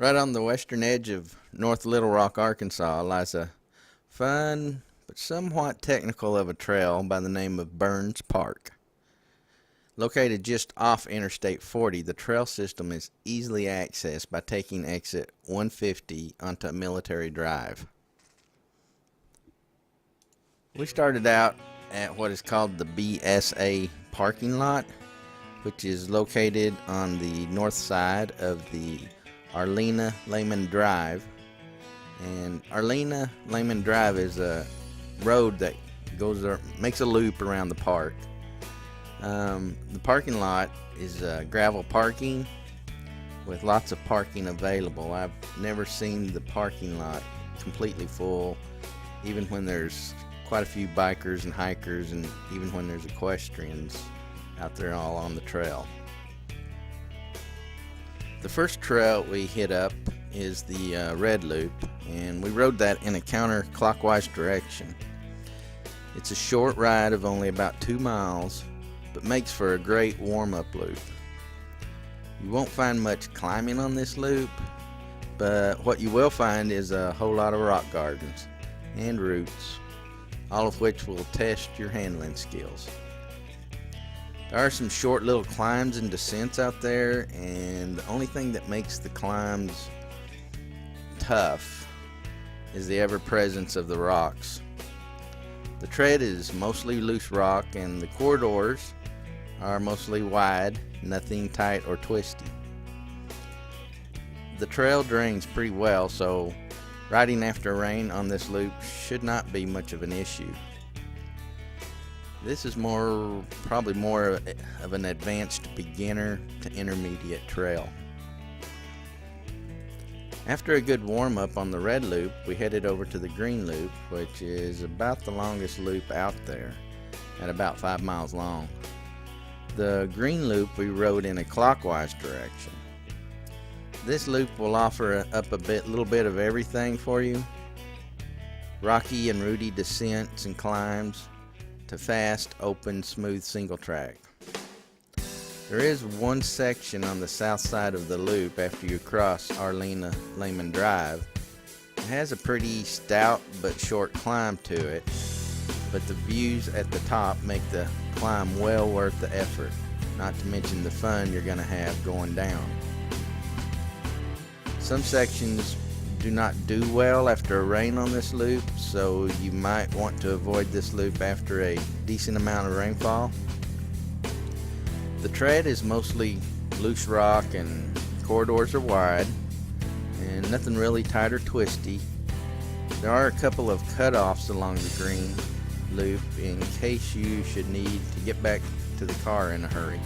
Right on the western edge of North Little Rock, Arkansas, lies a fun but somewhat technical of a trail by the name of Burns Park. Located just off Interstate 40, the trail system is easily accessed by taking exit 150 onto Military Drive. We started out at what is called the Bsa Parking Lot, which is located on the north side of the Arlene Laman Drive. And Arlene Laman Drive is a road that makes a loop around the park. The parking lot is gravel parking with lots of parking available. I've never seen the parking lot completely full, even when there's quite a few bikers and hikers, and even when there's equestrians out there all on the trail. The first trail we hit up is the Red Loop, and we rode that in a counterclockwise direction. It's a short ride of only about 2 miles, but makes for a great warm-up loop. You won't find much climbing on this loop, but what you will find is a whole lot of rock gardens and roots, all of which will test your handling skills. There are some short little climbs and descents out there, and the only thing that makes the climbs tough is the ever-presence of the rocks. The tread is mostly loose rock, and the corridors are mostly wide, nothing tight or twisty. The trail drains pretty well, so riding after rain on this loop should not be much of an issue. This is probably more of an advanced beginner to intermediate trail. After a good warm-up on the Red Loop, we headed over to the Green Loop, which is about the longest loop out there, at about 5 miles long. The Green Loop we rode in a clockwise direction. This loop will offer up a little bit of everything for you. Rocky and rooty descents and climbs to fast, open, smooth single track. There is one section on the south side of the loop after you cross Arlene Laman Drive. It has a pretty stout but short climb to it, but the views at the top make the climb well worth the effort, not to mention the fun you're going to have going down. Some sections do not do well after a rain on this loop, so you might want to avoid this loop after a decent amount of rainfall. The tread is mostly loose rock and corridors are wide, and nothing really tight or twisty. There are a couple of cutoffs along the Green Loop in case you should need to get back to the car in a hurry.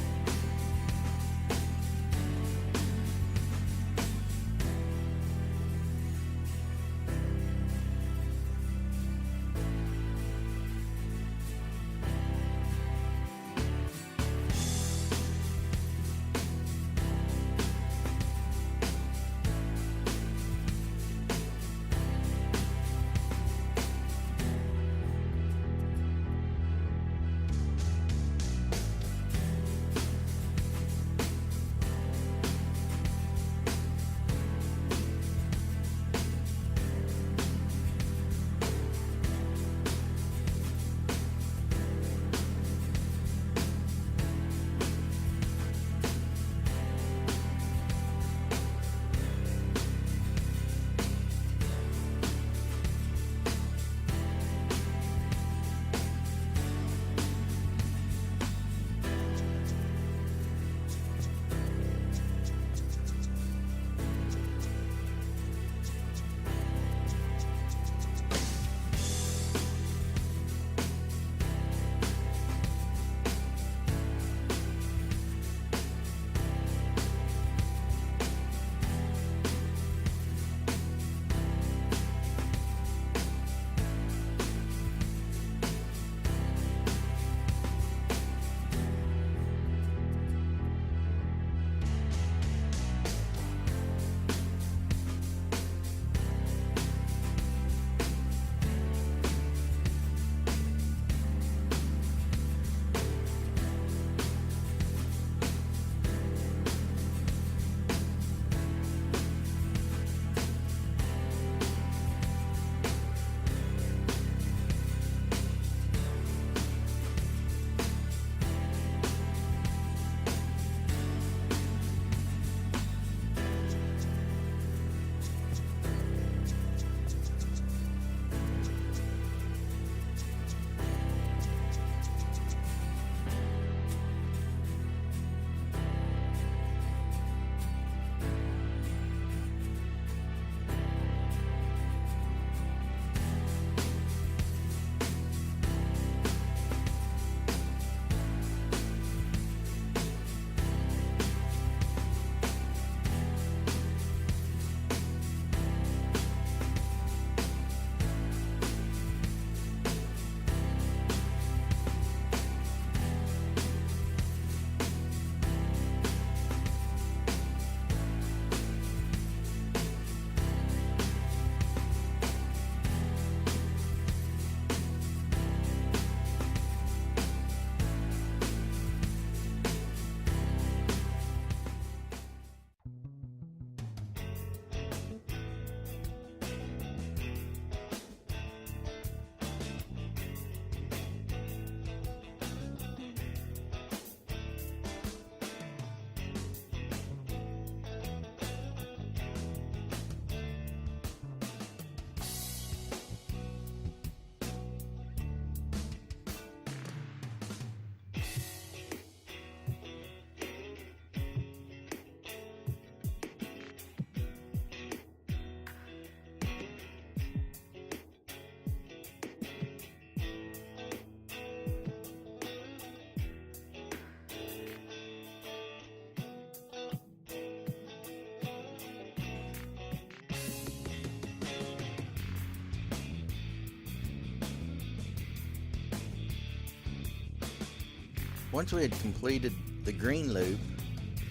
Once we had completed the green loop,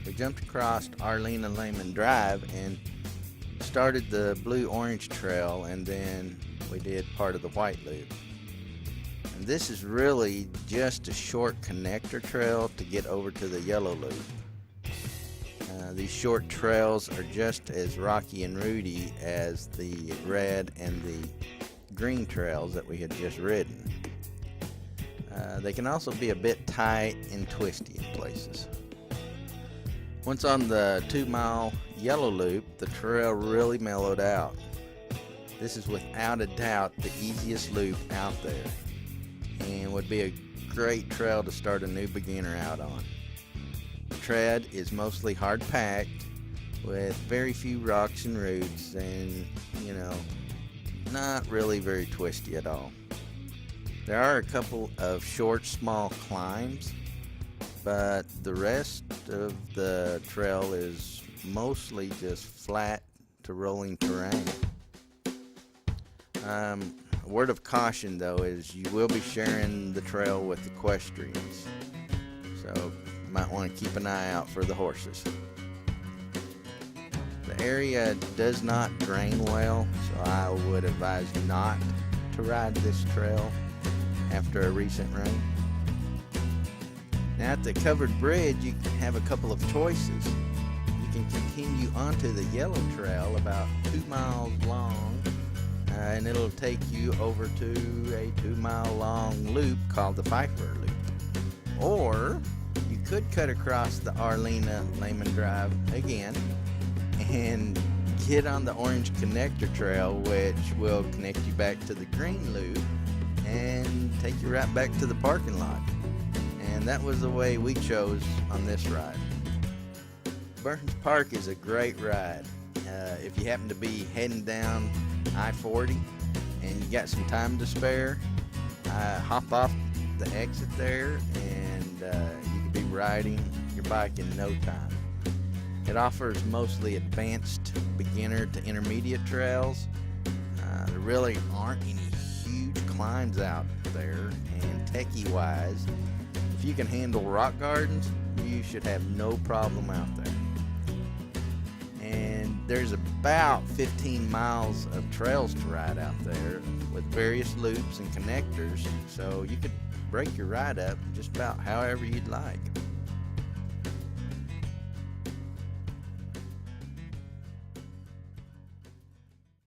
we jumped across Arlene Laman Drive and started the blue-orange trail, and then we did part of the white loop. And this is really just a short connector trail to get over to the yellow loop. These short trails are just as rocky and rooty as the red and the green trails that we had just ridden. They can also be a bit tight and twisty in places. Once on the 2-mile yellow loop, the trail really mellowed out. This is without a doubt the easiest loop out there, and would be a great trail to start a new beginner out on. The tread is mostly hard packed with very few rocks and roots, and not really very twisty at all. There are a couple of short, small climbs, but the rest of the trail is mostly just flat to rolling terrain. A word of caution though is you will be sharing the trail with equestrians, so you might want to keep an eye out for the horses. The area does not drain well, so I would advise not to ride this trail after a recent rain. Now at the covered bridge, you can have a couple of choices. You can continue onto the yellow trail about 2 miles long, and it'll take you over to a 2-mile long loop called the Pfeiffer Loop. Or you could cut across the Arlene Laman Drive again and get on the orange connector trail, which will connect you back to the green loop and take you right back to the parking lot. And that was the way we chose on this ride. Burns Park is a great ride. If you happen to be heading down I-40 and you got some time to spare, hop off the exit there and you could be riding your bike in no time. It offers mostly advanced beginner to intermediate trails. There really aren't any huge climbs out there, and techie wise, if you can handle rock gardens, you should have no problem out there. And there's about 15 miles of trails to ride out there with various loops and connectors, so you could break your ride up just about however you'd like.